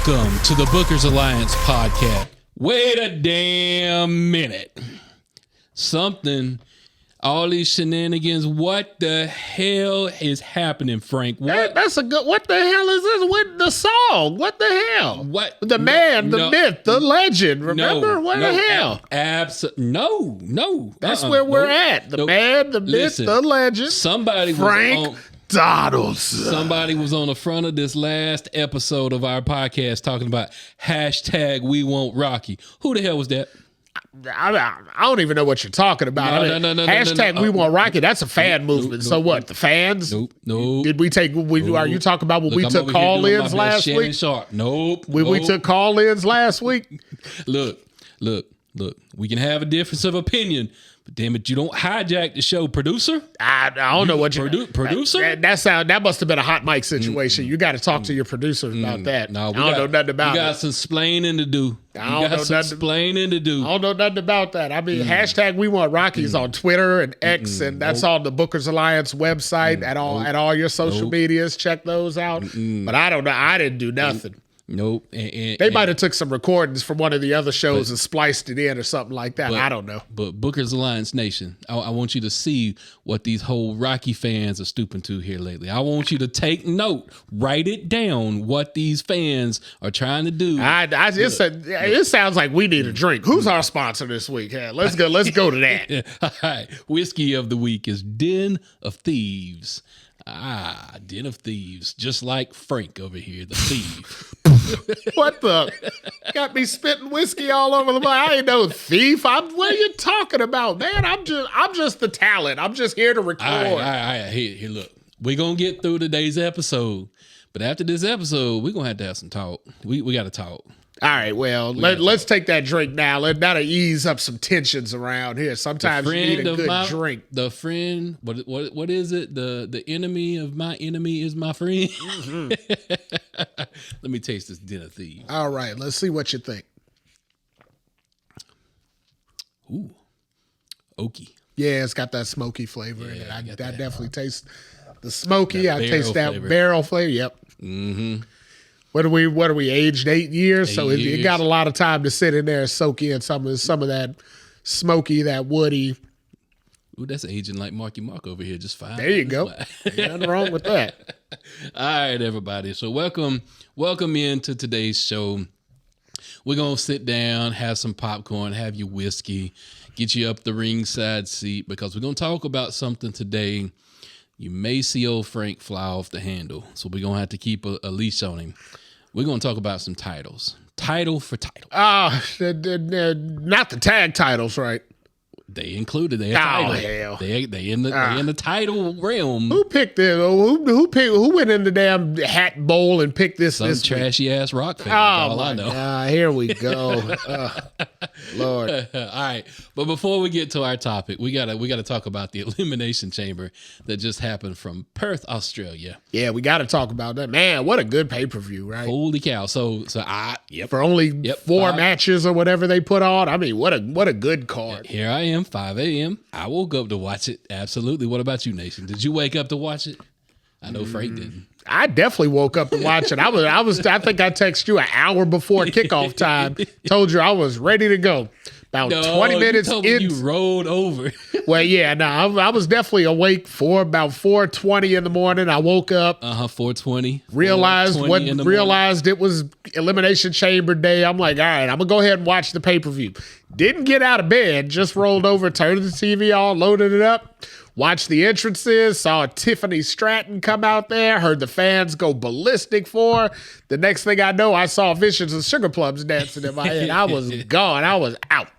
Welcome to the Bookers Alliance podcast. Wait a damn minute. All these shenanigans. What the hell is happening, Frank? What? That's a good. What the hell is this? What the song? What the hell? What? The man, the myth, the legend. Remember? What the hell? No. That's where we're at. The man, the myth, the legend. Frank Donaldson. Somebody was on the front of this last episode of our podcast talking about hashtag We Want Rocky. Who the hell was that? I don't even know what you're talking about. No. Hashtag We Want Rocky. That's a fan movement. So what? The fans? Nope. Did we take? Are you talking about when we took call-ins last week? Nope. We took call-ins last week. Look. We can have a difference of opinion, but damn it, you don't hijack the show, producer. I don't know what you producer. That must have been a hot mic situation. You got to talk to your producer about that. No, I don't know nothing about it. You got some splaining to do. I don't know nothing about that. I mean, hashtag We Want Rockies on Twitter and X, and that's on the Bookers Alliance website at all your social medias. Check those out. But I don't know. I didn't do nothing. Nope. They might have took some recordings from one of the other shows and spliced it in or something like that. I don't know. But Bookers Alliance Nation, I want you to see what these whole Rocky fans are stooping to here lately. I want you to take note, write it down, what these fans are trying to do. It sounds like we need a drink. Who's our sponsor this week? Yeah, let's go to that. All right. Whiskey of the week is Den of Thieves. Den of Thieves, just like Frank over here, the thief. What the? Got me spitting whiskey all over the place. I ain't no thief. What are you talking about, man? I'm just the talent. I'm just here to record. All right. Here, look. We're going to get through today's episode. But after this episode, we're going to have some talk. We got to talk. All right, well, let's take that drink now. That'll ease up some tensions around here. Sometimes you need a good drink. The friend, what is it? The enemy of my enemy is my friend. Mm-hmm. Let me taste this Den of Thieves. All right, let's see what you think. Ooh, oaky. Yeah, it's got that smoky flavor in it. I definitely taste the smoky. I taste that barrel flavor. Yep. Mm-hmm. What are we aged 8 years? So it got a lot of time to sit in there and soak in some of that smoky, that woody. Ooh, that's aging like Marky Mark over here, just fine. There you go. Nothing wrong with that. All right, everybody. So welcome into today's show. We're gonna sit down, have some popcorn, have your whiskey, get you up the ringside seat because we're gonna talk about something today. You may see old Frank fly off the handle, so we're going to have to keep a leash on him. We're going to talk about some titles. Title for title. Not the tag titles, right? They included their title. Hell. They in the title realm. Who picked it? Who went in the damn hat bowl and picked this? Some trashy ass rock fan. All I know. God, here we go. Lord. All right, but before we get to our topic, we gotta talk about the Elimination Chamber that just happened from Perth, Australia. Yeah, we got to talk about that. Man, what a good pay-per-view, right? Holy cow! So for only 4 matches or whatever they put on. I mean, what a good card. Here I am. 5 a.m. I woke up to watch it. Absolutely. What about you, Nation? Did you wake up to watch it? I know Frank didn't. I definitely woke up to watch it. I think I texted you an hour before kickoff time. Told you I was ready to go. About 20 minutes in. You rolled over. Well, yeah, no, I was definitely awake for about 4:20 in the morning. I woke up. 4:20. Realized it was Elimination Chamber day. I'm like, all right, I'm gonna go ahead and watch the pay-per-view. Didn't get out of bed, just rolled over, turned the TV on, loaded it up, watched the entrances, saw Tiffany Stratton come out there, heard the fans go ballistic for her. The next thing I know, I saw Visions of Sugar Plums dancing in my head. I was gone. I was out.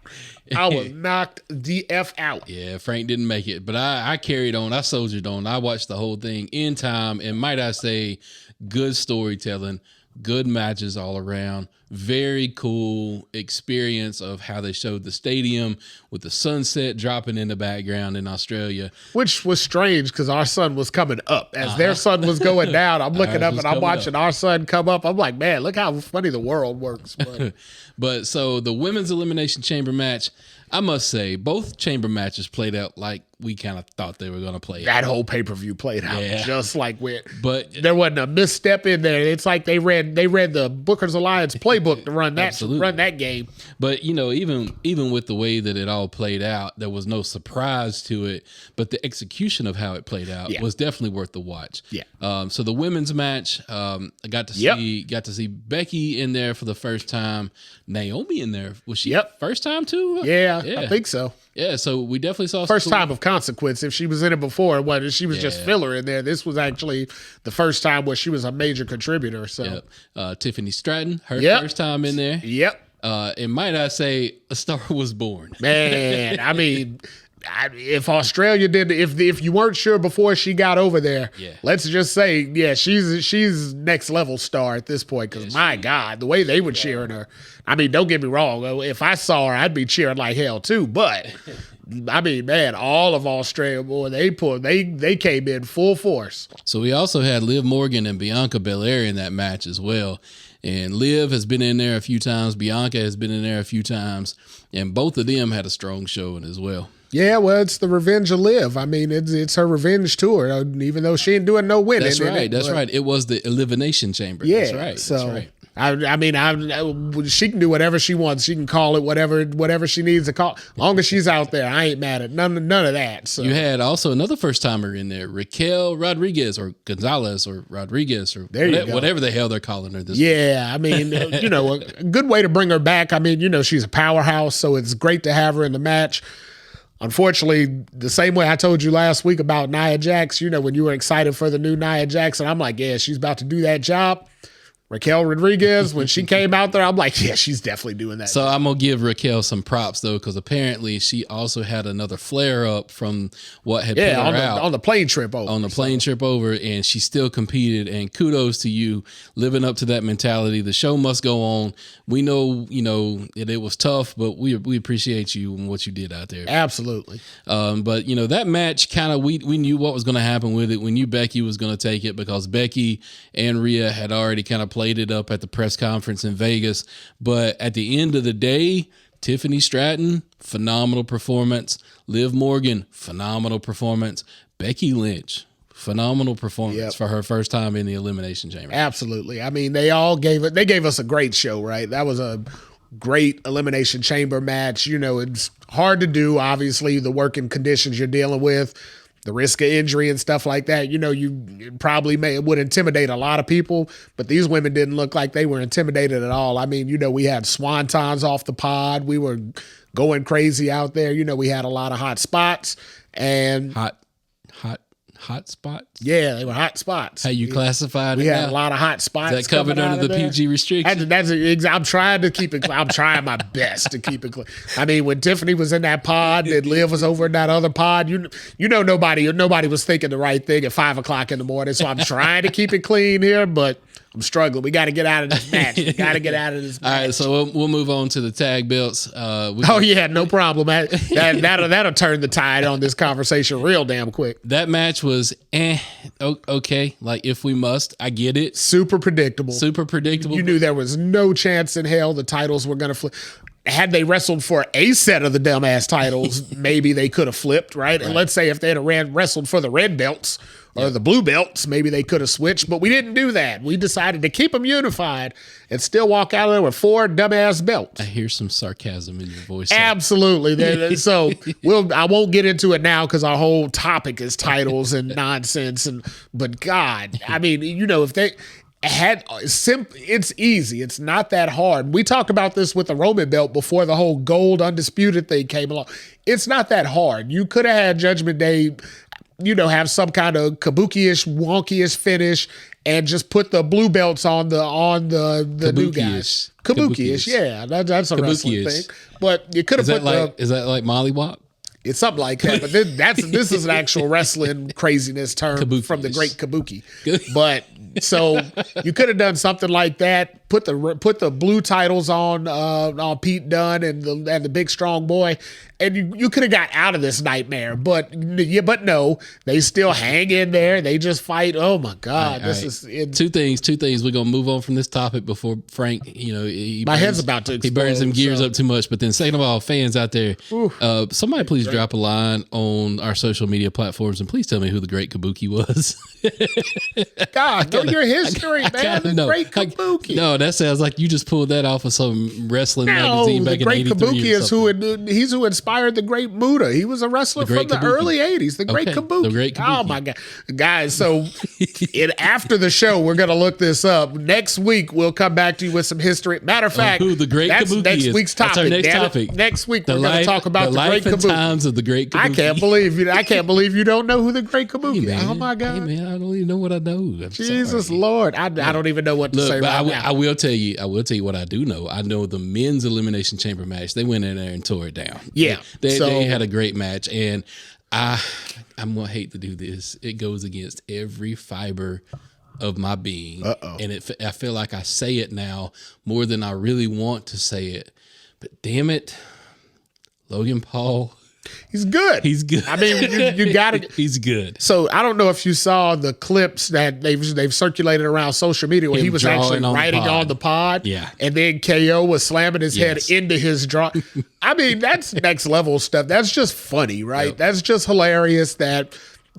I was knocked the F out. Yeah, Frank didn't make it, but I carried on. I soldiered on. I watched the whole thing in time, and might I say, good storytelling, good matches all around. Very cool experience of how they showed the stadium with the sunset dropping in the background in Australia. Which was strange because our sun was coming up. As their sun was going down, I'm looking up and I'm watching our sun come up. I'm like, man, look how funny the world works. But so the women's Elimination Chamber match, I must say, both chamber matches played out like we kind of thought they were going to play. That whole pay-per-view played out just like but there wasn't a misstep in there. It's like they read the Booker's Alliance playbook to run that game. But even with the way that it all played out, there was no surprise to it. But the execution of how it played out was definitely worth the watch. Yeah. So the women's match, I got to see Becky in there for the first time. Naomi in there. Was she first time too? Yeah, I think so. Yeah, so we definitely saw first time of consequence. If she was in it before, she was just filler in there. This was actually the first time where she was a major contributor. So Tiffany Stratton, her first time in there. Yep. And might I say, a star was born. Man, I mean, if Australia did, if you weren't sure before she got over there, let's just say, she's next level star at this point. Because my God, the way they were cheering her. I mean, don't get me wrong. If I saw her, I'd be cheering like hell too. But I mean, man, all of Australia, boy, they came in full force. So we also had Liv Morgan and Bianca Belair in that match as well. And Liv has been in there a few times. Bianca has been in there a few times. And both of them had a strong showing as well. Yeah, well, it's the revenge of Liv. I mean, it's her revenge tour, even though she ain't doing no winning. That's right. That's right. It was the Elimination Chamber. Yeah, that's right. So, that's right. I mean, she can do whatever she wants. She can call it whatever she needs to call. As long as she's out there, I ain't mad at none of that. So you had also another first timer in there, Raquel Rodriguez or Gonzalez or Rodriguez or whatever the hell they're calling her. I mean, a good way to bring her back. I mean, she's a powerhouse, so it's great to have her in the match. Unfortunately, the same way I told you last week about Nia Jax, when you were excited for the new Nia Jax, and I'm like, yeah, she's about to do that job. Raquel Rodriguez, when she came out there, I'm like, yeah, she's definitely doing that. So I'm going to give Raquel some props, though, because apparently she also had another flare-up from what had put her out. On the plane trip over. On the plane trip over, and she still competed, and kudos to you living up to that mentality. The show must go on. We know, it was tough, but we appreciate you and what you did out there. Absolutely. But, that match kind of, we knew what was going to happen with it. We knew Becky was going to take it because Becky and Rhea had already kind of played it up at the press conference in Vegas. But at the end of the day, Tiffany Stratton, phenomenal performance. Liv Morgan, phenomenal performance. Becky Lynch, phenomenal performance for her first time in the Elimination Chamber. Absolutely. I mean, they gave us a great show, right? That was a great Elimination Chamber match. It's hard to do, obviously, the working conditions you're dealing with. The risk of injury and stuff like that, you probably would intimidate a lot of people, but these women didn't look like they were intimidated at all. I mean, we had swantons off the pod. We were going crazy out there. We had a lot of hot spots and hot spots. Yeah, they were hot spots. How you classified it? We had a lot of hot spots. Is that covered under the PG restriction? I'm trying to keep it. I'm trying my best to keep it clean. I mean, when Tiffany was in that pod and Liv was over in that other pod, nobody was thinking the right thing at 5:00 in the morning. So I'm trying to keep it clean here, but I'm struggling. We got to get out of this match. All right, so we'll move on to the tag belts. No problem. That'll turn the tide on this conversation real damn quick. That match was okay. Like, if we must, I get it. Super predictable. You knew there was no chance in hell the titles were going to flip. Had they wrestled for a set of the dumbass titles, maybe they could have flipped, right? And let's say if they'd have wrestled for the red belts or the blue belts, maybe they could have switched, but we didn't do that. We decided to keep them unified and still walk out of there with 4 dumbass belts. I hear some sarcasm in your voice. Absolutely. So I won't get into it now because our whole topic is titles and nonsense. But God, I mean, if they it's easy. It's not that hard. We talked about this with the Roman belt before the whole gold undisputed thing came along. It's not that hard. You could have had Judgment Day, have some kind of kabuki-ish, wonky-ish finish and just put the blue belts on the new guys. Kabuki-ish. Yeah, that's a wrestling thing. But you could have is that like Molly Wop? It's something like that, but this is an actual wrestling craziness term Kabuki-ish. From the great Kabuki. But so you could have done something like that. Put the blue titles on Pete Dunne and the big strong boy, and you could have got out of this nightmare, but no, they still hang in there. They just fight. Oh my God, this is two things. We're gonna move on from this topic before Frank. My head's about to explode. He burns them gears up too much. But then, second of all, fans out there, somebody please drop a line on our social media platforms and please tell me who the Great Kabuki was. God, know your history, man. The Great Kabuki. No, that sounds like you just pulled that off of some wrestling magazine back in '83. The Great Kabuki is he's who inspired the Great Muta. He was a wrestler from the early '80s. The Great Kabuki. The Great Kabuki. Oh my God, guys! So, after the show, we're gonna look this up. Next week, we'll come back to you with some history. Matter of fact, who the Great that's Kabuki next is. week's topic. That's our next topic. Next week, we're gonna talk about the Great Kabuki. Times of the Great Kabuki. I can't believe you don't know who the Great Kabuki is. Oh my God! Hey man, I don't even know what I know. Jesus Lord, I don't even know what to say right now. I will tell you what I do know. I know the men's Elimination Chamber match. They went in there and tore it down. Yeah, they had a great match, and I'm gonna hate to do this. It goes against every fiber of my being, and I feel like I say it now more than I really want to say it. But damn it, Logan Paul. He's good. He's good. I mean, you got it. He's good. So I don't know if you saw the clips that they've circulated around social media where he was actually riding on the pod. Yeah. And then KO was slamming his head into his draw. I mean, that's next level stuff. That's just funny, right? Yep. That's just hilarious that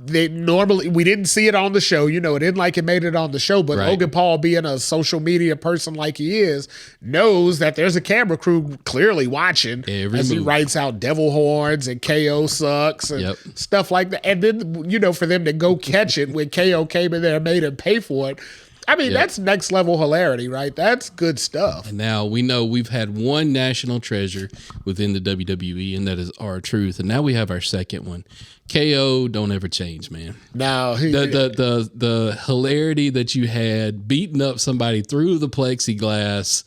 we didn't see it on the show. It didn't like it made it on the show, but Logan Paul, being a social media person like he is, knows that there's a camera crew clearly watching as he writes out devil horns and KO sucks and stuff like that. And then, for them to go catch it when KO came in there and made him pay for it. I mean, that's next level hilarity, right? That's good stuff. And now we know we've had one national treasure within the WWE, and that is R-Truth. And now we have our second one. KO, don't ever change, man. No, the hilarity that you had beating up somebody through the plexiglass.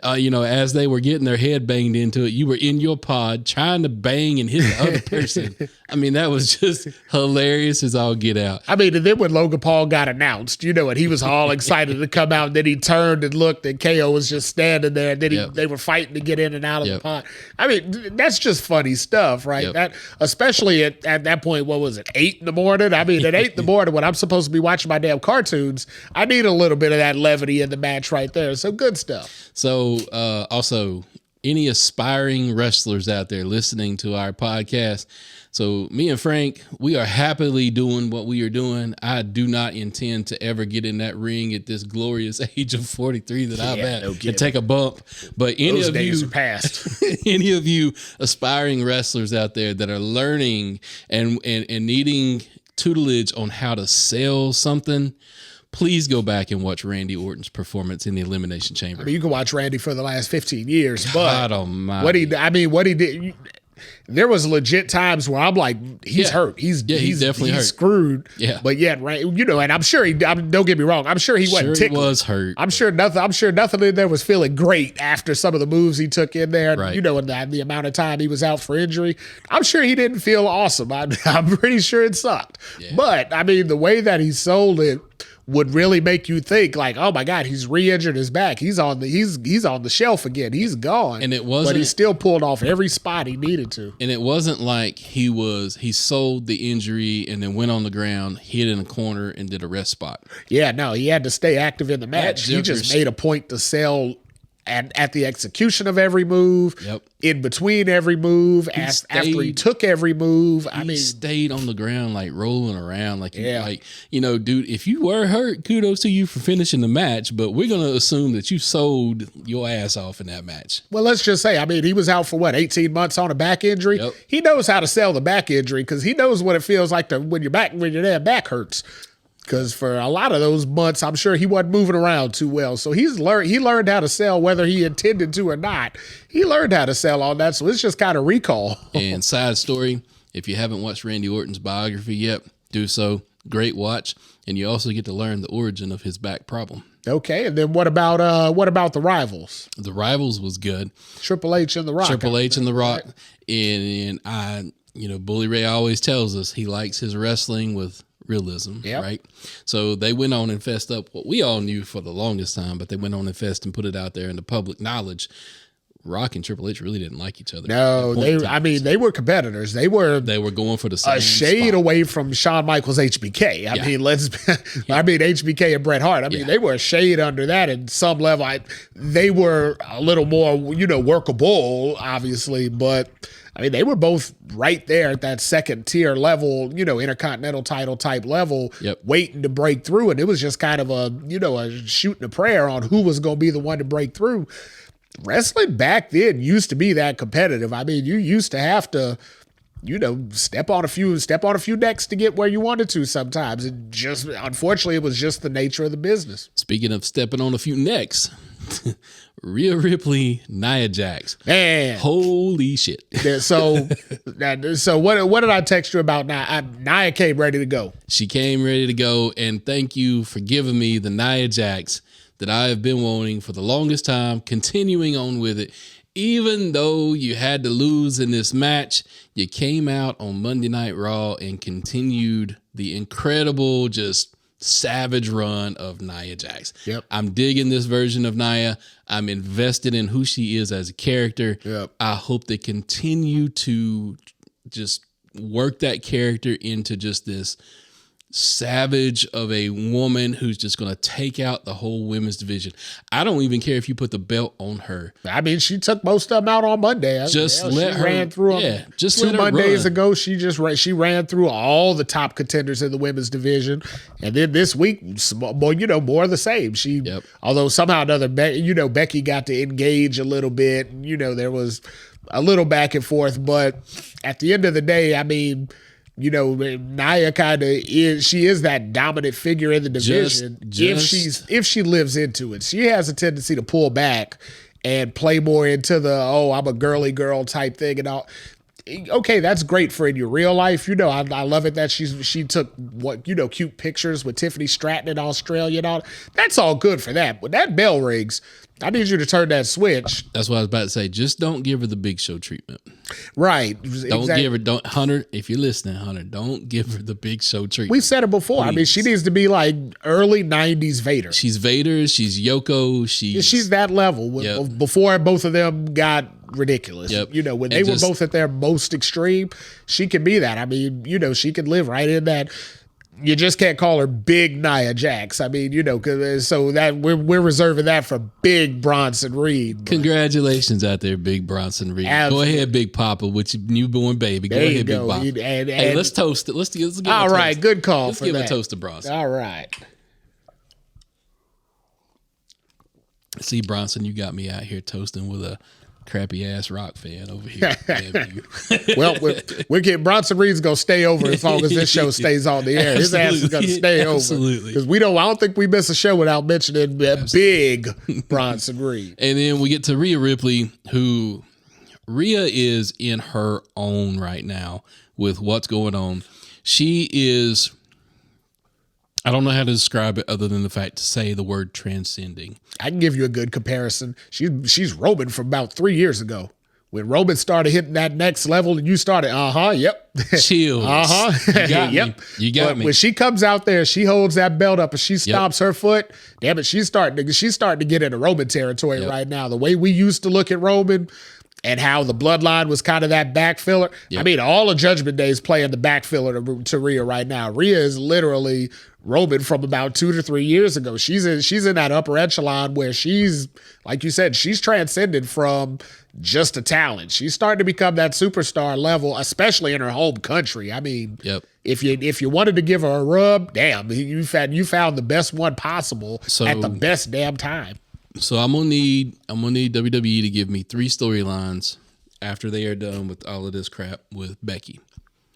As they were getting their head banged into it, you were in your pod trying to bang and hit the other person. I mean, that was just hilarious as all get out. I mean, and then when Logan Paul got announced, and he was all excited to come out, and then he turned and looked, and KO was just standing there, and then they were fighting to get in and out of the pod. I mean, that's just funny stuff, right? That, especially at that point, what was it, 8 in the morning? I mean, at 8 in the morning, when I'm supposed to be watching my damn cartoons, I need a little bit of that levity in the match right there. So good stuff. So also, any aspiring wrestlers out there listening to our podcast, so me and Frank, we are happily doing what we are doing. I do not intend to ever get in that ring at this glorious age of 43 that I'm at and take a bump. But any of you past. any of you aspiring wrestlers out there that are learning and needing tutelage on how to sell something, please go back and watch Randy Orton's performance in the Elimination Chamber. I mean, you can watch Randy for the last 15 years, but God almighty. what he did, there was legit times where I'm like, he's hurt. He's definitely hurt. Screwed. Yeah. But yet, and I'm sure don't get me wrong. I'm sure he wasn't tickled. He was hurt. I'm sure nothing in there was feeling great after some of the moves he took in there. Right. And the amount of time he was out for injury. I'm sure he didn't feel awesome. I'm pretty sure it sucked. Yeah. But I mean, the way that he sold it would really make you think like, oh my God, he's re-injured his back. He's on the shelf again. He's gone. And it wasn't, but he still pulled off every spot he needed to. And it wasn't like he sold the injury and then went on the ground, hid in a corner, and did a rest spot. Yeah, no, he had to stay active in the match. He just made a point to sell at the execution of every move, in between every move, after he took every move. He stayed on the ground, like rolling around, dude, if you were hurt, kudos to you for finishing the match, but we're going to assume that you sold your ass off in that match. Well, let's just say, I mean, he was out for 18 months on a back injury. Yep. He knows how to sell the back injury because he knows what it feels like when your damn back hurts. Because for a lot of those months, I'm sure he wasn't moving around too well. So he learned how to sell whether he intended to or not. He learned how to sell on that. So it's just kind of recall. And side story, if you haven't watched Randy Orton's biography yet, do so. Great watch. And you also get to learn the origin of his back problem. Okay, and then what about the Rivals? The Rivals was good. Triple H and The Rock. Triple H and The Rock. And Bully Ray always tells us he likes his wrestling with realism, right? So they went on and fessed up what we all knew for the longest time, but they went on and fessed and put it out there in the public knowledge. Rock and Triple H really didn't like each other. No, they were competitors. They were going for the same a shade spot away from Shawn Michaels HBK. I mean, HBK and Bret Hart. I mean, they were a shade under that at some level. They were a little more, workable, obviously, but I mean, they were both right there at that second tier level, intercontinental title type level, waiting to break through. And it was just kind of a shooting a prayer on who was going to be the one to break through. Wrestling back then used to be that competitive. I mean, you used to have to, step on a few necks to get where you wanted to sometimes. Unfortunately, it was just the nature of the business. Speaking of stepping on a few necks, Rhea Ripley, Nia Jax. Man. Holy shit. So what did I text you about Nia? Nia came ready to go. She came ready to go, and thank you for giving me the Nia Jax that I have been wanting for the longest time, continuing on with it. Even though you had to lose in this match, you came out on Monday Night Raw and continued the incredible, just savage run of Nia Jax. Yep. I'm digging this version of Nia. I'm invested in who she is as a character. Yep. I hope they continue to just work that character into just this savage of a woman who's just going to take out the whole women's division. I don't even care if you put the belt on her. I mean, she took most of them out on Monday. Just let her ran through them. Yeah, just 2 let her Mondays run. ago. She ran through all the top contenders in the women's division, and then this week, more of the same. Although somehow or another, Becky got to engage a little bit. There was a little back and forth, but at the end of the day, I mean, Nia kind of is. She is that dominant figure in the division. If she lives into it, she has a tendency to pull back and play more into the I'm a girly girl type thing and all. Okay, that's great for in your real life. I love it that she took cute pictures with Tiffany Stratton in Australia and all. That's all good for that. But that bell rings. I need you to turn that switch. That's what I was about to say. Just don't give her the Big Show treatment. Right. Hunter, if you're listening, Hunter, don't give her the Big Show treatment. We've said it before. Please. I mean, she needs to be like early 90s Vader. She's Vader. She's Yoko. She's that level. Before both of them got ridiculous. Yep. When they were both at their most extreme, she can be that. I mean, she can live right in that. You just can't call her Big Nia Jax. I mean, so that we're reserving that for Big Bronson Reed. Congratulations out there, Big Bronson Reed. Absolutely. Go ahead, Big Papa, with your newborn baby. Go ahead, Big Papa. Hey, let's toast it. Let's give all right, toast. Good call. Let's give a toast to Bronson. All right. See, Bronson, you got me out here toasting with a crappy ass Rock fan over here. Well, we're getting Bronson Reed's gonna stay over as long as this show stays on the air. His ass is gonna stay over. Absolutely. Because I don't think we miss a show without mentioning Big Bronson Reed. And then we get to Rhea Ripley, who Rhea is in her own right now with what's going on. She is, I don't know how to describe it other than the fact to say the word transcending. I can give you a good comparison. She's Roman from about 3 years ago. When Roman started hitting that next level and you started, yep. Chills. You got yep. me. You got me. When she comes out there, she holds that belt up and she stomps her foot. Damn it, she's starting to get into Roman territory right now. The way we used to look at Roman and how the bloodline was kind of that back filler. I mean, all of Judgment Day is playing the back filler to Rhea right now. Rhea is literally Roman from about 2 to 3 years ago. She's in that upper echelon where she's, like you said, she's transcended from just a talent. She's starting to become that superstar level, especially in her home country. I mean, if you wanted to give her a rub, damn, you found the best one possible at the best damn time. So I'm gonna need WWE to give me 3 storylines after they are done with all of this crap with Becky.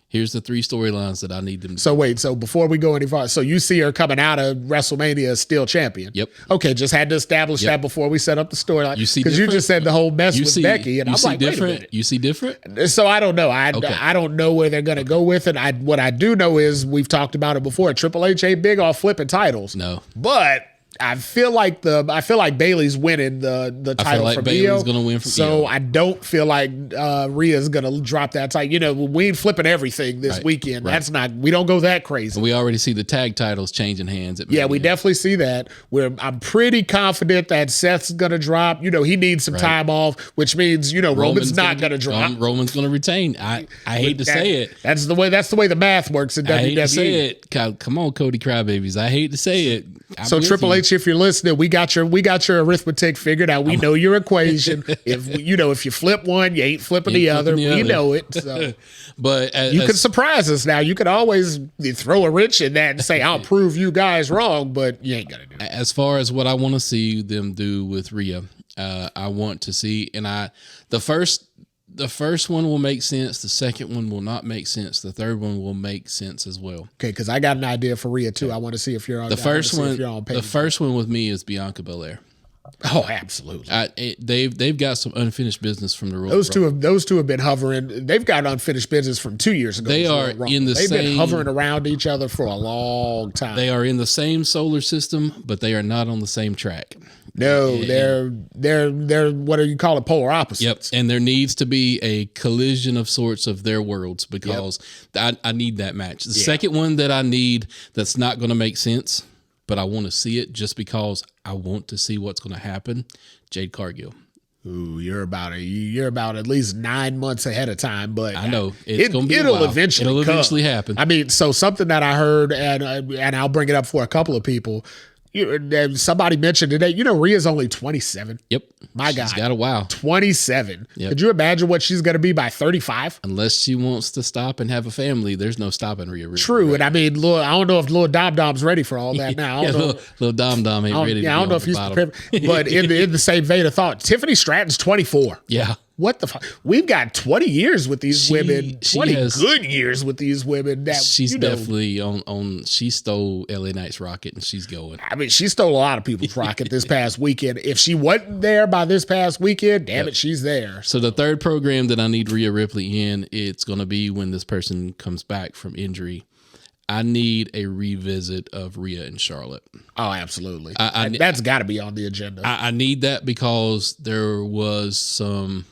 Here's the 3 storylines that I need them to do. So before we go any farther, so you see her coming out of WrestleMania still champion. Yep. Okay, just had to establish that before we set up the storyline. You see, because you just said the whole mess with Becky, and I'm like, different. Wait a minute. You see different. So I don't know. I don't know where they're gonna go with it. What I do know is we've talked about it before. Triple H ain't big on flipping titles. No, but I feel like Bailey's winning the title like from Bailey's Io. gonna win from so Io. I don't feel like Rhea's gonna drop that title. You know, we ain't flipping everything this weekend. Right. That's not. We don't go that crazy. We already see the tag titles changing hands. At Yeah, Mania. we definitely see that. I'm pretty confident that Seth's gonna drop. You know, he needs some time off, which means Roman's not gonna drop. Roman's gonna retain. I hate to say it. That's the way the math works in WWE. I hate to say it. Come on, Cody Crybabies. I hate to say it. So Triple H, if you're listening, we got your arithmetic figured out. We know your equation. If you flip one, you ain't flipping the other. We know it. So. But you can surprise us now. You can always throw a wrench in that and say, "I'll prove you guys wrong," but you ain't gonna do it. As far as what I want to see them do with Rhea, I want to see, and the first one will make sense. The second one will not make sense. The third one will make sense as well. Okay, because I got an idea for Rhea too. I want to see if you're on. The first one with me is Bianca Belair. Oh, absolutely. They've got some unfinished business from the Royal Those two have been hovering. They've got unfinished business from 2 years ago. They've been hovering around each other for a long time. They are in the same solar system, but they are not on the same track. No, they're what do you call it? Polar opposites. Yep, and there needs to be a collision of sorts of their worlds because I need that match. The second one that I need that's not going to make sense, but I want to see it just because I want to see what's going to happen. Jade Cargill. Ooh, you're about at least 9 months ahead of time, but I know it's going to be. It'll eventually happen. I mean, so something that I heard, and I'll bring it up for a couple of people. Somebody mentioned today, Rhea's only 27. Yep. My God. She's got a while. 27. Yep. Could you imagine what she's going to be by 35? Unless she wants to stop and have a family, there's no stopping Rhea. True. Right? And I mean, I don't know if Lil Dom Dom's ready for all that now. Lil Dom Dom ain't ready. I don't know if he's prepared. But in the same vein of thought, Tiffany Stratton's 24. Yeah. What the fuck? We've got 20 years with these women, 20 good years with these women. That she's definitely on. She stole LA Knight's rocket and she's going. I mean, she stole a lot of people's rocket this past weekend. If she wasn't there by this past weekend, damn it, she's there. So the third program that I need Rhea Ripley in, it's going to be when this person comes back from injury. I need a revisit of Rhea and Charlotte. Oh, absolutely. That's got to be on the agenda. I need that because there was some.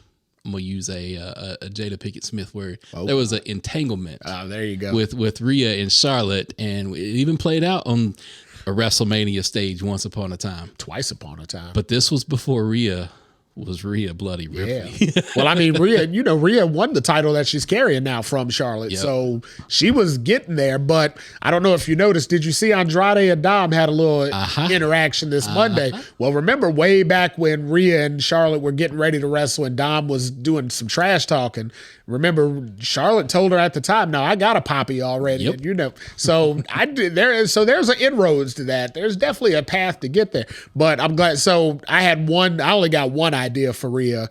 I'm gonna use a Jada Pinkett Smith word. There was an entanglement. Oh, there you go. With Rhea and Charlotte, and it even played out on a WrestleMania stage once upon a time. Twice upon a time. But this was before Rhea was Rhea Bloody Ripley. Yeah. Well, I mean, Rhea won the title that she's carrying now from Charlotte. Yep. So she was getting there, but I don't know if you noticed, did you see Andrade and Dom had a little interaction this Monday? Well, remember way back when Rhea and Charlotte were getting ready to wrestle and Dom was doing some trash talking. Remember, Charlotte told her at the time, "No, I got a poppy already." Yep. And, so there's an inroads to that. There's definitely a path to get there. But I'm glad. So I only got one idea for Rhea,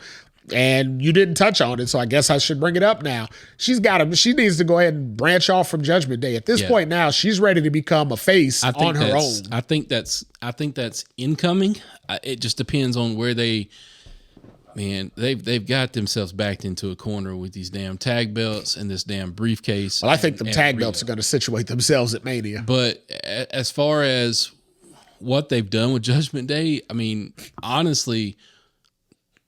and you didn't touch on it. So I guess I should bring it up now. She needs to go ahead and branch off from Judgment Day. At this point now, she's ready to become a face on her own. I think that's incoming. It just depends on where they. Man, they've got themselves backed into a corner with these damn tag belts and this damn briefcase. Well, I think the tag belts are going to situate themselves at Mania. But as far as what they've done with Judgment Day, I mean, honestly,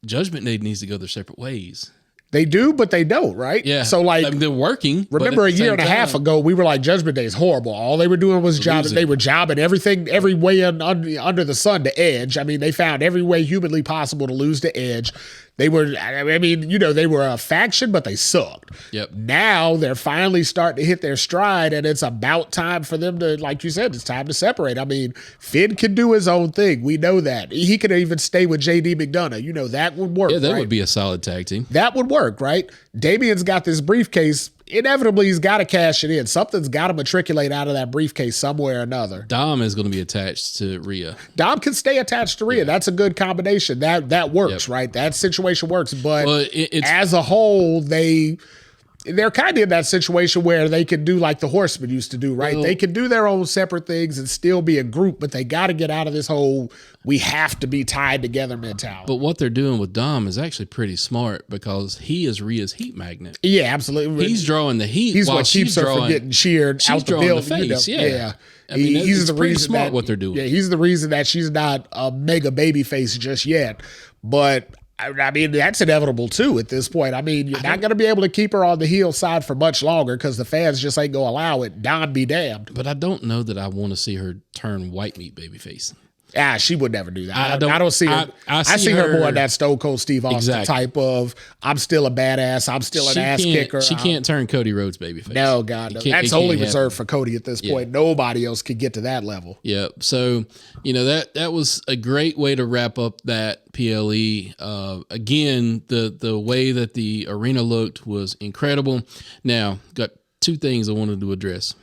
Judgment Day needs to go their separate ways. They do, but they don't, right? Yeah. So they're working. Remember a year and a half ago, we were like, Judgment Day is horrible. All they were doing was jobbing. They were jobbing every way under the sun to Edge. I mean, they found every way humanly possible to lose to Edge. They were, they were a faction, but they sucked. Yep. Now they're finally starting to hit their stride, and it's about time for them to, like you said, it's time to separate. I mean, Finn can do his own thing. We know that. He could even stay with JD McDonough. That would work. Yeah, that would be a solid tag team. That would work, right? Damian's got this briefcase. Inevitably, he's got to cash it in. Something's got to matriculate out of that briefcase somewhere or another. Dom is going to be attached to Rhea. Dom can stay attached to Rhea. Yeah. That's a good combination. That works, right? That situation works. But as a whole, they're kind of in that situation where they can do like the Horsemen used to do, right? Well, they can do their own separate things and still be a group, but they got to get out of this whole we have to be tied together mentality. But what they're doing with Dom is actually pretty smart because he is Rhea's heat magnet. Yeah, absolutely. He's drawing the heat. He's what keeps her from getting cheered out the building. Face, yeah. I mean, he's the reason smart that, what they're doing. Yeah, he's the reason that she's not a mega baby face just yet. But I mean, that's inevitable too at this point. I mean, you're not going to be able to keep her on the heel side for much longer because the fans just ain't going to allow it. Don be damned. But I don't know that I want to see her turn white meat babyface. She would never do that. I don't see her. I see her more in that Stone Cold Steve Austin type of, I'm still a badass. I'm still an ass kicker. She can't turn Cody Rhodes babyface. No, God, no. That's only reserved for Cody at this point. Nobody else could get to that level. Yeah. So, that was a great way to wrap up that PLE. Again, the way that the arena looked was incredible. Now, got two things I wanted to address.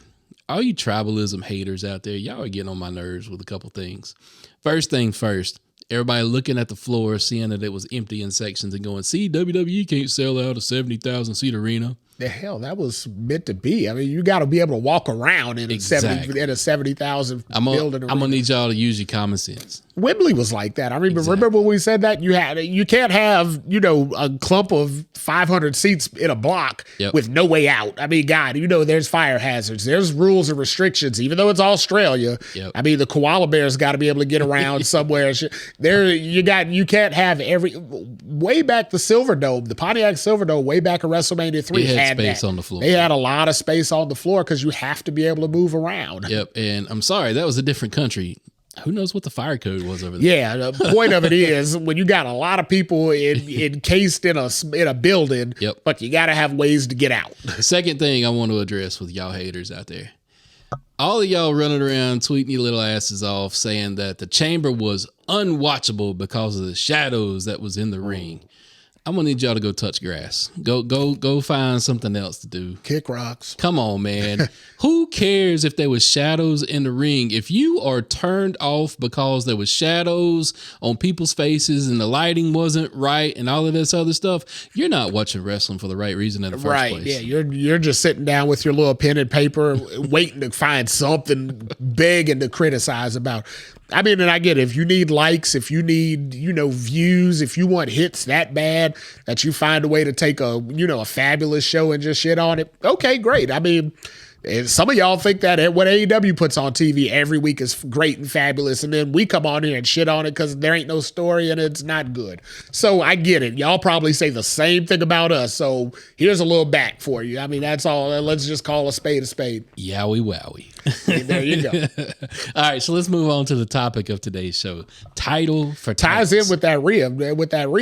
All you tribalism haters out there, y'all are getting on my nerves with a couple things. First thing first, everybody looking at the floor, seeing that it was empty in sections and going, see, WWE can't sell out a 70,000 seat arena. The hell, that was meant to be. I mean, you got to be able to walk around in a 70,000 building. I'm gonna need y'all to use your common sense. Wembley was like that. I remember when we said that you can't have a clump of 500 seats in a block with no way out. I mean, God, there's fire hazards, there's rules and restrictions. Even though it's Australia, I mean, the koala bears got to be able to get around somewhere. You can't have way back the Silverdome, the Pontiac Silverdome, way back in WrestleMania 3 had space on the floor. They had a lot of space on the floor because you have to be able to move around. Yep, and I'm sorry, that was a different country. Who knows what the fire code was over there? Yeah, the point of it is when you got a lot of people encased in a building, but you got to have ways to get out. Second thing I want to address with y'all haters out there. All of y'all running around tweeting your little asses off saying that the chamber was unwatchable because of the shadows that was in the ring. I'm gonna need y'all to go touch grass. Go find something else to do. Kick rocks. Come on, man. Who cares if there was shadows in the ring? If you are turned off because there was shadows on people's faces and the lighting wasn't right and all of this other stuff, you're not watching wrestling for the right reason in the first place. Yeah, you're just sitting down with your little pen and paper waiting to find something big and to criticize about. I mean, and I get it. If you need likes, if you need, views, if you want hits that bad that you find a way to take a fabulous show and just shit on it, okay, great. I mean, and some of y'all think that what AEW puts on TV every week is great and fabulous, and then we come on here and shit on it because there ain't no story and it's not good. So I get it. Y'all probably say the same thing about us. So here's a little back for you. I mean, that's all. Let's just call a spade a spade. Yowie wowie. There you go. All right, so let's move on to the topic of today's show. Title for ties in with that Rhea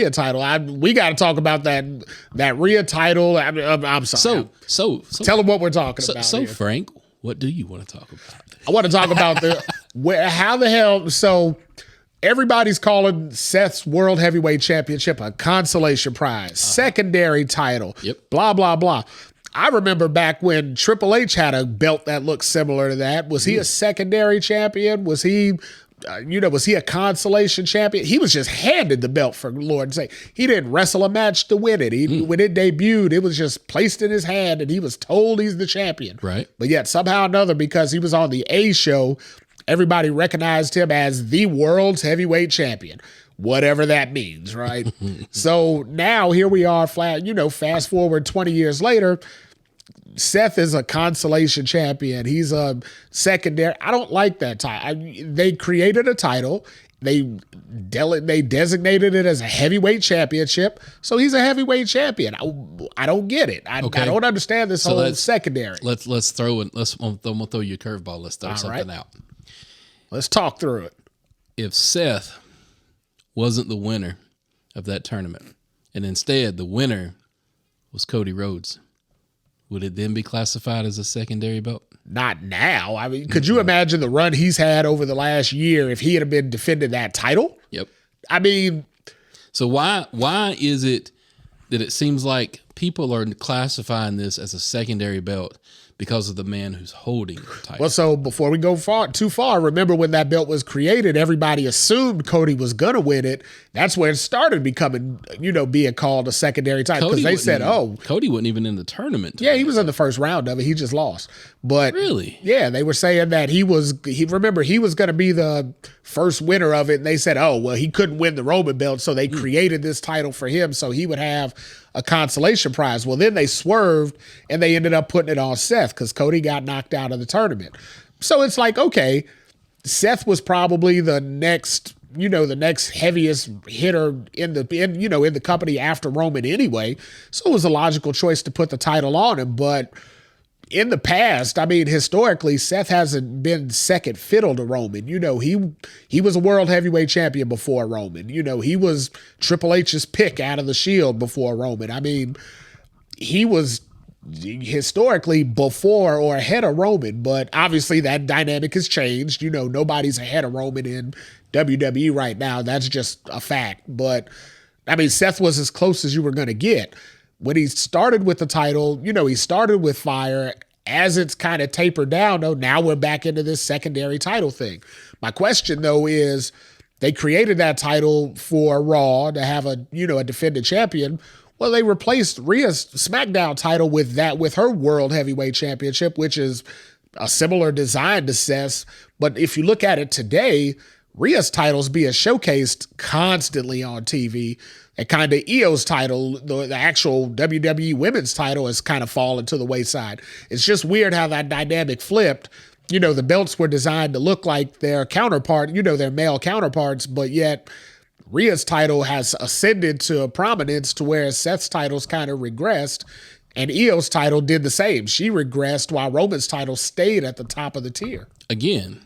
title. We got to talk about that Rhea title. I'm sorry. So tell them what we're talking about. So Frank, what do you want to talk about? I want to talk about how the hell. So everybody's calling Seth's World Heavyweight Championship a consolation prize, secondary title. Yep. Blah blah blah. I remember back when Triple H had a belt that looked similar to that. Was he a secondary champion? Was he, was he a consolation champion? He was just handed the belt, for Lord's sake. He didn't wrestle a match to win it. When it debuted, it was just placed in his hand and he was told he's the champion. Right. But yet somehow or another, because he was on the A show, everybody recognized him as the world's heavyweight champion. Whatever that means, right? So now here we are, fast forward 20 years later, Seth is a consolation champion. He's a secondary. I don't like that title. They created a title. They designated it as a heweavyweight championship. So he's a heavyweight champion. I don't get it. I don't understand this whole secondary. Let's throw it. I'm gonna throw you a curveball. Let's throw something out. Let's talk through it. If Seth wasn't the winner of that tournament, and instead the winner was Cody Rhodes, would it then be classified as a secondary belt? Not now. I mean, could you imagine the run he's had over the last year if he had been defending that title? Yep. I mean, so why is it that it seems like people are classifying this as a secondary belt? because of the man who's holding the title. Well, so before we go too far, remember when that belt was created, everybody assumed Cody was going to win it. That's where it started becoming, being called a secondary title. Because they said, Cody wasn't even in the tournament. Yeah, he was in the first round of it. He just lost. But really? Yeah, they were saying that he was going to be the first winner of it. And they said, he couldn't win the Roman belt. So they created this title for him so he would have a consolation prize. Well, then they swerved and they ended up putting it on Seth because Cody got knocked out of the tournament. So it's like, okay, Seth was probably the next heaviest hitter in the company after Roman anyway. So it was a logical choice to put the title on him. But in the past, I mean, historically, Seth hasn't been second fiddle to Roman. He was a world heavyweight champion before Roman. He was Triple H's pick out of the Shield before Roman. I mean, he was historically before or ahead of Roman, but obviously that dynamic has changed. Nobody's ahead of Roman in WWE right now. That's just a fact. But I mean, Seth was as close as you were going to get. When he started with the title, he started with fire. As it's kind of tapered down, though, now we're back into this secondary title thing. My question, though, is they created that title for Raw to have a defended champion. Well, they replaced Rhea's SmackDown title with her World Heavyweight Championship, which is a similar design to Seth's. But if you look at it today, Rhea's title's being showcased constantly on TV. And kind of Io's title, the actual WWE Women's title, has kind of fallen to the wayside. It's just weird how that dynamic flipped. The belts were designed to look like their counterpart, their male counterparts, but yet Rhea's title has ascended to prominence to where Seth's title's kind of regressed, and Io's title did the same. She regressed while Roman's title stayed at the top of the tier. Again,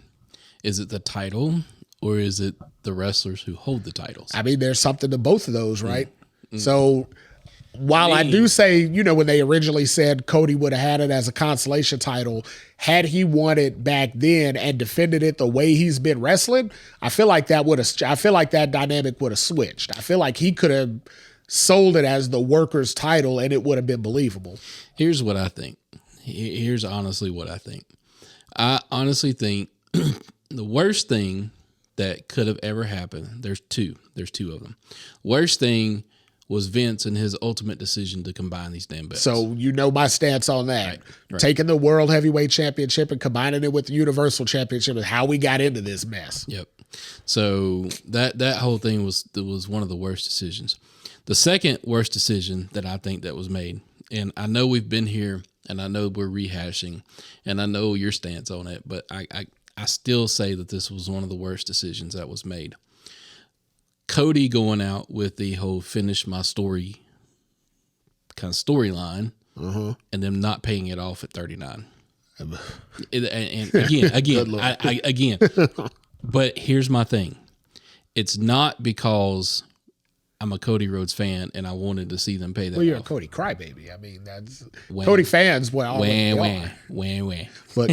is it the title or is it the wrestlers who hold the titles? I mean, there's something to both of those, right? So while I do say, when they originally said Cody would have had it as a consolation title, had he won it back then and defended it the way he's been wrestling, I feel like that dynamic would have switched. I feel like he could have sold it as the workers' title and it would have been believable. Here's what I think. Here's honestly what I think. I honestly think the worst thing that could have ever happened, there's two of them. Worst thing was Vince and his ultimate decision to combine these damn belts. So my stance on that. Right. Taking the World Heavyweight Championship and combining it with the Universal Championship is how we got into this mess. Yep. So that whole thing was one of the worst decisions. The second worst decision that I think that was made, and I know we've been here and I know we're rehashing and I know your stance on it, but I still say that this was one of the worst decisions that was made. Cody going out with the whole finish my story kind of storyline and them not paying it off at 39. And again, but here's my thing. It's not because I'm a Cody Rhodes fan and I wanted to see them pay that off. Well, you're a Cody crybaby. I mean, that's Cody fans. But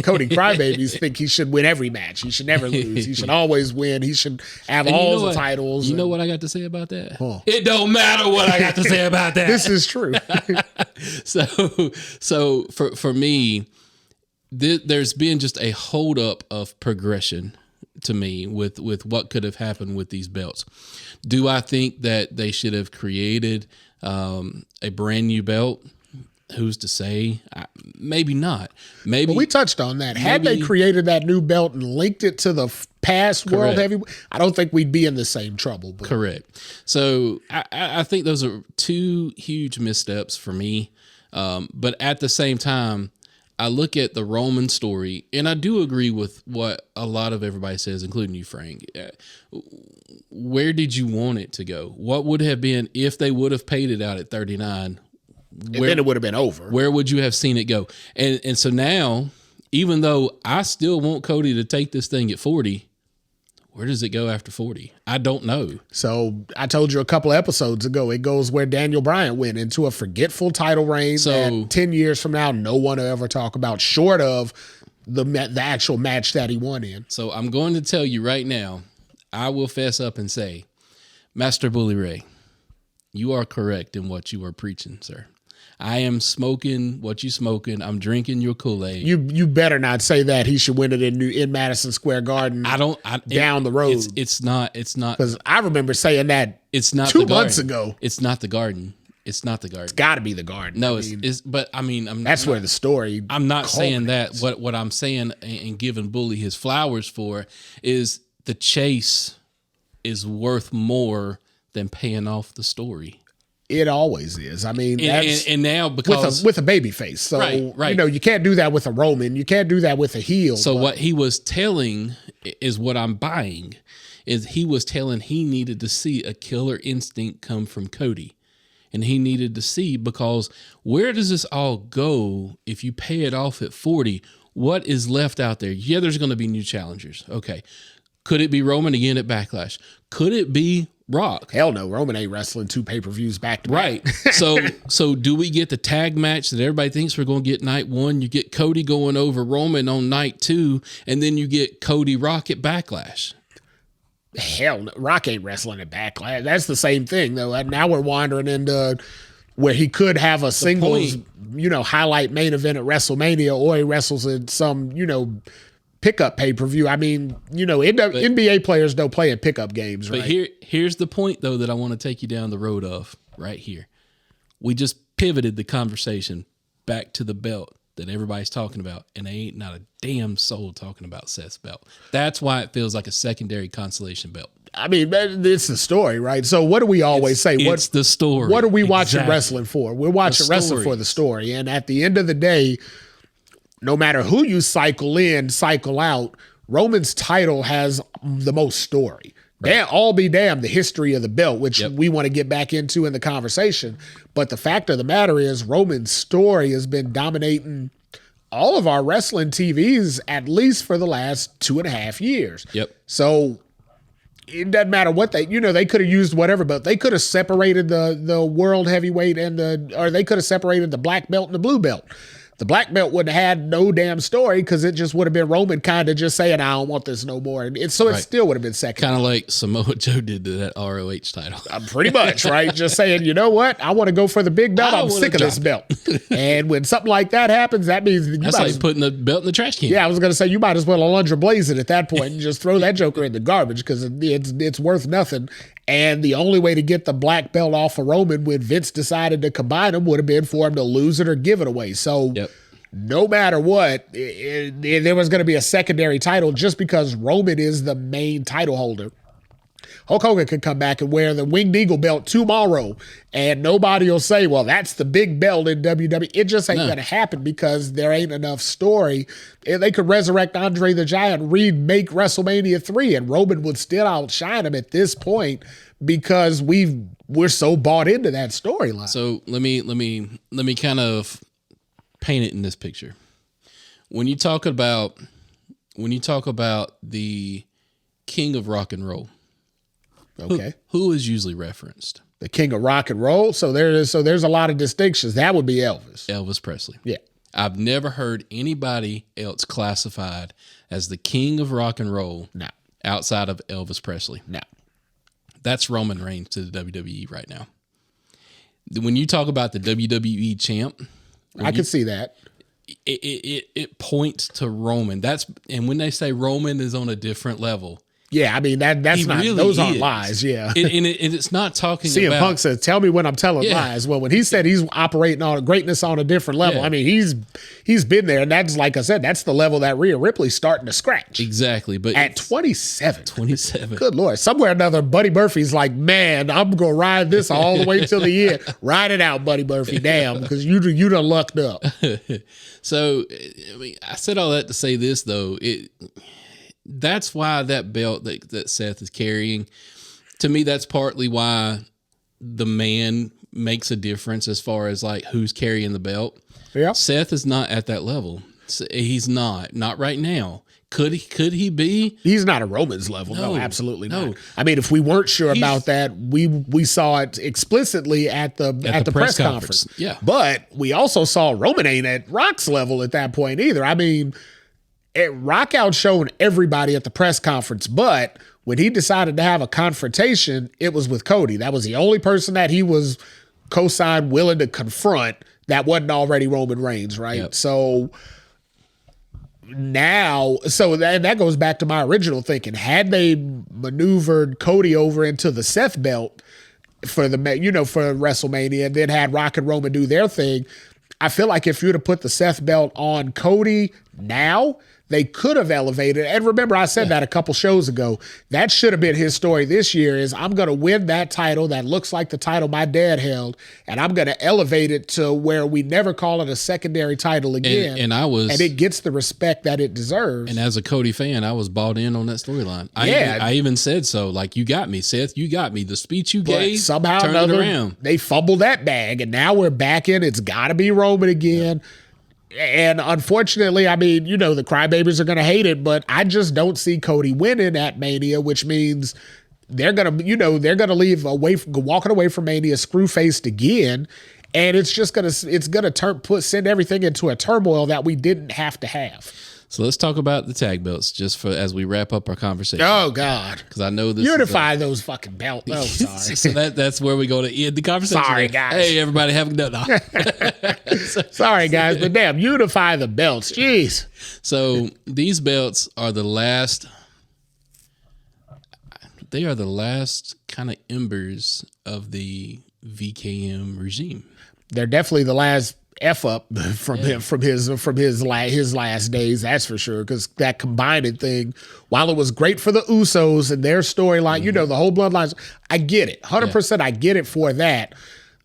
Cody crybabies think he should win every match. He should never lose. He should always win. He should have all the titles. You know what I got to say about that? Huh. It don't matter what I got to say about that. This is true. So for me, there's been just a hold up of progression to me with what could have happened with these belts. Do I think that they should have created a brand new belt? Who's to say? Maybe not. Maybe. But we touched on that. Had they created that new belt and linked it to the past World Heavyweight, I don't think we'd be in the same trouble. But. Correct. So I think those are two huge missteps for me. But at the same time, I look at the Roman story, and I do agree with what a lot of everybody says, including you, Frank. Where did you want it to go? What would have been if they would have paid it out at 39? And then it would have been over. Where would you have seen it go? And so now, even though I still want Cody to take this thing at 40, where does it go after 40? I don't know. So I told you a couple of episodes ago, it goes where Daniel Bryan went, into a forgetful title reign that 10 years from now, no one will ever talk about, short of the actual match that he won in. So I'm going to tell you right now, I will fess up and say, Master Bully Ray, you are correct in what you are preaching, sir. I am smoking what you smoking. I'm drinking your Kool-Aid. You better not say that he should win it in Madison Square Garden. Down the road. It's not because I remember saying that. It's not 2 months ago. It's not the Garden. It's not the Garden. It's got to be the Garden. No, but I mean, that's where the story. I'm not saying that. What I'm saying and giving Bully his flowers for is the chase is worth more than paying off the story. It always is. I mean, and now because with a baby face, so right. You can't do that with a Roman. You can't do that with a heel. So what he was telling is what I'm buying. Is he was telling he needed to see a killer instinct come from Cody. And he needed to see, because where does this all go if you pay it off at 40? What is left out there? Yeah, there's going to be new challengers. Okay. Could it be Roman again at Backlash? Could it be Rock? Hell no. Roman ain't wrestling 2 pay-per-views back to back. Right. So do we get the tag match that everybody thinks we're going to get night 1? You get Cody going over Roman on night 2, and then you get Cody Rock at Backlash. Hell no. Rock ain't wrestling at Backlash. That's the same thing, though. Now we're wandering into where he could have a singles, highlight main event at WrestleMania, or he wrestles at some, pickup pay-per-view. I mean, NBA players don't play in pickup games, right? But here's the point, though, that I want to take you down the road of right here. We just pivoted the conversation back to the belt that everybody's talking about, and they ain't not a damn soul talking about Seth's belt. That's why it feels like a secondary consolation belt. I mean, it's the story, right? So what do we always say? It's the story. What are we watching wrestling for? We're watching wrestling for the story. And at the end of the day, no matter who you cycle in, cycle out, Roman's title has the most story. Right. All be damned, the history of the belt, which we want to get back into in the conversation. But the fact of the matter is, Roman's story has been dominating all of our wrestling TVs, at least for the last 2.5 years. Yep. So it doesn't matter what they could have used whatever, but they could have separated the world heavyweight or they could have separated the black belt and the blue belt. The black belt would have had no damn story, because it just would have been Roman kind of just saying, I don't want this no more. And it still would have been second. Kind of like Samoa Joe did to that ROH title. Pretty much, right? Just saying, you know what? I want to go for the big belt. I'm sick of this belt. And when something like that happens, that means that's like putting the belt in the trash can. Yeah, I was going to say, you might as well Alundra Blaze it at that point and just throw that joker in the garbage, because it's worth nothing. And the only way to get the black belt off of Roman when Vince decided to combine them would have been for him to lose it or give it away. So no matter what, there was going to be a secondary title just because Roman is the main title holder. Hulk Hogan could come back and wear the Winged Eagle belt tomorrow, and nobody will say, well, that's the big belt in WWE. It just ain't going to happen, because there ain't enough story. They could resurrect Andre the Giant, remake WrestleMania 3, and Roman would still outshine him at this point, because we're so bought into that storyline. So let me kind of paint it in this picture. When you talk about the king of rock and roll, okay, who is usually referenced? The king of rock and roll. So there's a lot of distinctions. That would be Elvis. Elvis Presley. Yeah. I've never heard anybody else classified as the king of rock and roll outside of Elvis Presley. No. That's Roman Reigns to the WWE right now. When you talk about the WWE champ, I can see that. It points to Roman. And when they say Roman is on a different level, yeah, I mean that's not really those aren't lies. Yeah, and it's not talking. CM Punk says, "Tell me when I'm telling lies." Well, when he said he's operating on greatness on a different level, I mean he's been there, and that's, like I said, that's the level that Rhea Ripley's starting to scratch. Exactly, but at 27, good Lord, somewhere or another, Buddy Murphy's like, man, I'm gonna ride this all the way till the end. Ride it out, Buddy Murphy, damn, because you done lucked up. So, I mean, I said all that to say this though. That's why that belt that Seth is carrying, to me, that's partly why the man makes a difference as far as like who's carrying the belt. Yeah. Seth is not at that level. He's not right now. Could he be? He's not a Roman's level. No, absolutely not. I mean, if we weren't sure about that, we saw it explicitly at the press conference. Yeah. But we also saw Roman ain't at Rock's level at that point either. I mean, Rock outshone everybody at the press conference, but when he decided to have a confrontation, it was with Cody. That was the only person that he was co-signed willing to confront. that wasn't already Roman Reigns, right? Yep. So now, that goes back to my original thinking. Had they maneuvered Cody over into the Seth belt for for WrestleMania, and then had Rock and Roman do their thing, I feel like if you would have put the Seth belt on Cody now, they could have elevated. And remember, I said that a couple shows ago. That should have been his story this year is I'm going to win that title that looks like the title my dad held, and I'm going to elevate it to where we never call it a secondary title again. And it gets the respect that it deserves. And as a Cody fan, I was bought in on that storyline. I even said so. Like, you got me, Seth. You got me. The speech you gave, somehow turned it around. They fumbled that bag, and now we're back in. It's got to be Roman again. And unfortunately, I mean, the crybabies are going to hate it, but I just don't see Cody winning at Mania, which means they're going to leave walking away from Mania screw-faced again. And it's just going to send everything into a turmoil that we didn't have to have. So let's talk about the tag belts just as we wrap up our conversation. Oh God! Because I know this unify those fucking belts. Oh, sorry. So that's where we go to end the conversation. Sorry, guys. Hey, everybody, have a good night. Sorry, guys, but damn, unify the belts. Jeez. So these belts are the last. They are the last kind of embers of the VKM regime. They're definitely the last F up from his last days, that's for sure. Because that combined thing, while it was great for the Usos and their storyline, the whole bloodlines, I get it, 100%. I get it for that.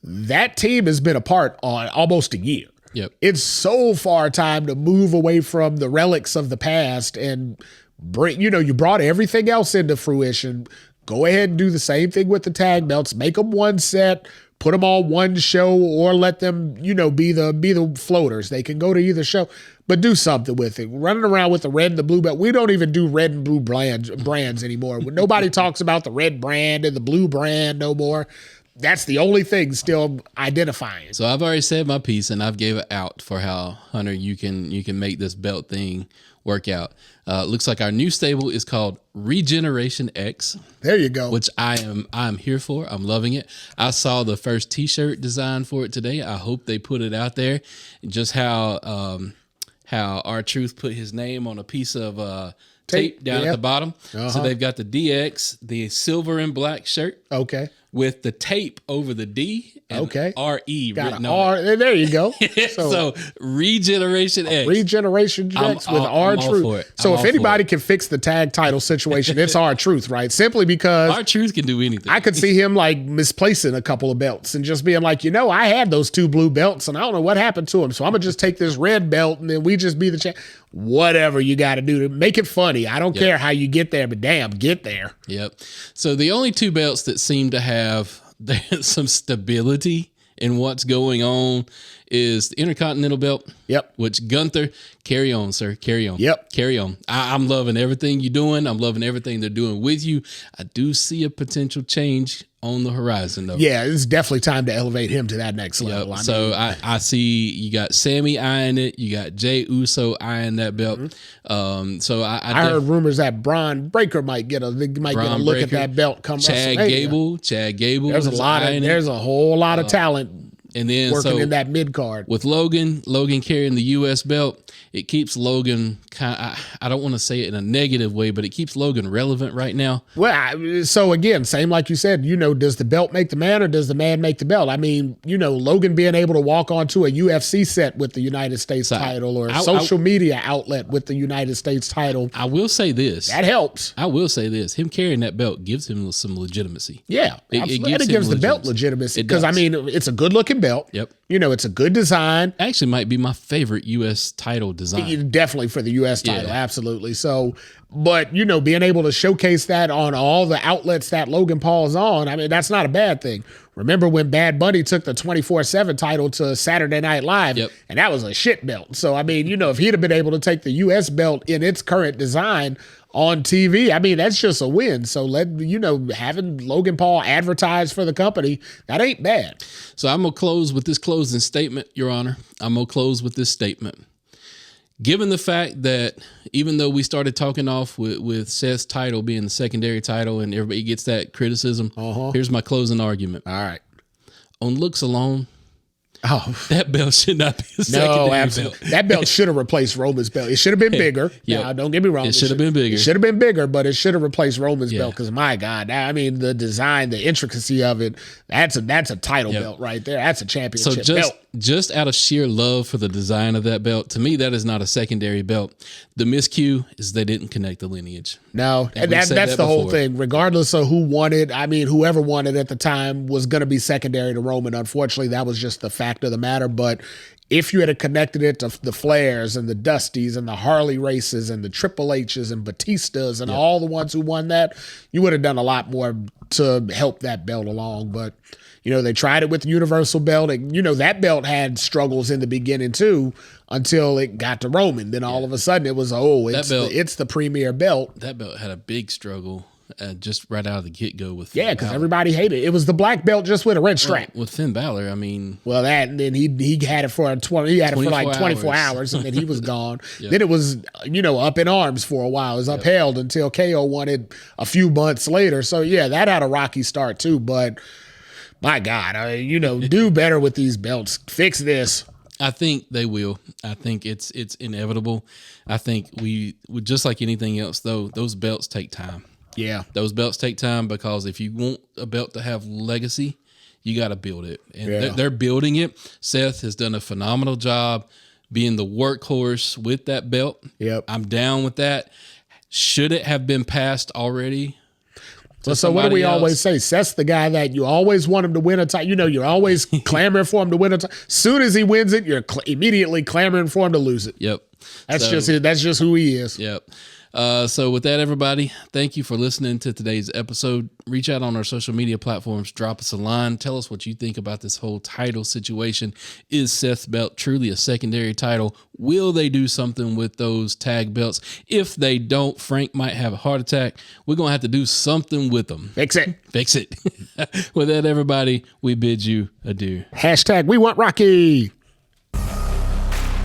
That team has been apart on almost a year. Yep. It's so far time to move away from the relics of the past and bring. You brought everything else into fruition. Go ahead and do the same thing with the tag belts. Make them one set. Put them on one show, or let them, be the floaters. They can go to either show, but do something with it. Running around with the red and the blue belt. We don't even do red and blue brands anymore. Nobody talks about the red brand and the blue brand no more. That's the only thing still identifying. So I've already said my piece, and I've gave it out for how, Hunter, you can make this belt thing work out. Looks like our new stable is called Regeneration X. There you go. Which I'm here for. I'm loving it. I saw the first T-shirt design for it today. I hope they put it out there. Just how R-Truth put his name on a piece of tape down at the bottom. Uh-huh. So they've got the DX, the silver and black shirt. Okay. With the tape over the D and RE written on it. There you go. So Regeneration X. Regeneration X with R-Truth. So if anybody can fix the tag title situation, it's R-Truth, right? Simply because R-Truth can do anything. I could see him like misplacing a couple of belts and just being like, I had those two blue belts and I don't know what happened to them. So I'm going to just take this red belt and then we just be the champ. Whatever you got to do to make it funny. I don't care how you get there, but damn, get there. Yep. So the only two belts that seem to have some stability in what's going on is the Intercontinental belt. Yep. Which Gunther, carry on, sir. Carry on. Yep. Carry on. I'm loving everything you're doing. I'm loving everything they're doing with you. I do see a potential change on the horizon, though. Yeah, it's definitely time to elevate him to that next level. I see you got Sammy eyeing it. You got Jey Uso eyeing that belt. Mm-hmm. I heard rumors that Braun Breaker might get a look at that belt come Chad Gable. There's a whole lot of talent. And then working in that mid card with Logan carrying the U.S. belt, it keeps Logan I don't want to say it in a negative way, but it keeps Logan relevant right now. Well, so again, same like you said, does the belt make the man or does the man make the belt? I mean, Logan being able to walk onto a UFC set with the United States title or a social media outlet with the United States title. I will say this. That helps. I will say this. Him carrying that belt gives him some legitimacy. Yeah. It gives the belt legitimacy because, it's a good looking belt. Yep. It's a good design. Actually might be my favorite U.S. title design. Definitely for the U.S. title. Absolutely. So, but, being able to showcase that on all the outlets that Logan Paul's on, that's not a bad thing. Remember when Bad Bunny took the 24/7 title to Saturday Night Live, and that was a shit belt. So, if he'd have been able to take the U.S. belt in its current design on TV, that's just a win. So having Logan Paul advertise for the company, that ain't bad. So I'm going to close with this closing statement, Your Honor. I'm going to close with this statement. Given the fact that even though we started talking off with Seth's title being the secondary title and everybody gets that criticism, here's my closing argument. All right. On looks alone, Oh, That belt should not be a secondary no, absolutely. belt. That belt should have replaced Roman's belt. It should have been bigger. Yep. Now, don't get me wrong. It should have been bigger. It should have been bigger, but it should have replaced Roman's Yeah. belt. Because my God, I mean, the design, the intricacy of it, that's a title belt right there. That's a championship belt. Just out of sheer love for the design of that belt, to me, that is not a secondary belt. The miscue is they didn't connect the lineage. No, and we've said that's that the whole before. thing. Regardless of who won it, I mean, whoever won it at the time was going to be secondary to Roman. Unfortunately, that was just the fact of the matter. But if you had connected it to the Flairs and the Dusties and the Harley Races and the Triple H's and Batistas and all the ones who won that, you would have done a lot more to help that belt along. But you know, they tried it with the Universal belt, and you know that belt had struggles in the beginning too, until it got to Roman. Then all of a sudden it was it's the premier belt. That belt had a big struggle just right out of the get go with Yeah, because everybody hated it. It was the black belt just with a red strap. with Finn Balor. I mean, Well, that and then he had it for 24 hours, and then he was gone. Then it was up in arms for a while. It was upheld until KO won it a few months later. So yeah, that had a rocky start too. But my God, do better with these belts. Fix this. I think they will. I think it's inevitable. I think we just like anything else though. Those belts take time. Yeah. Those belts take time because if you want a belt to have legacy, you got to build it. And they're building it. Seth has done a phenomenal job being the workhorse with that belt. Yep. I'm down with that. Should it have been passed already? So what do we always say? Seth's the guy that you always want him to win a title. You're always clamoring for him to win a title. Soon as he wins it, you're immediately clamoring for him to lose it. Yep. That's just who he is. Yep. So with that, everybody, thank you for listening to today's episode. Reach out on our social media platforms. Drop us a line. Tell us what you think about this whole title situation. Is Seth's belt truly a secondary title? Will they do something with those tag belts? If they don't, Frank might have a heart attack. We're going to have to do something with them. Fix it. Fix it. With that, everybody, we bid you adieu. # we want Rocky.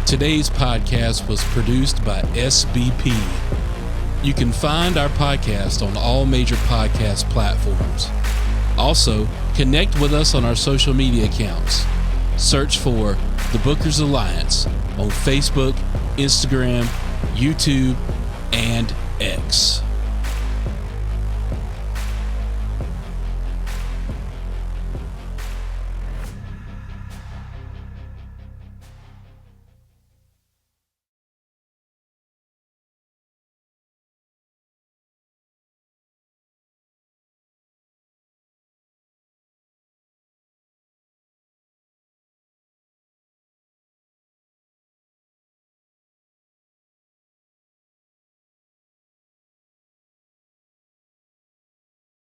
Today's podcast was produced by SBP. You can find our podcast on all major podcast platforms. Also, connect with us on our social media accounts. Search for The Bookers Alliance on Facebook, Instagram, YouTube, and X.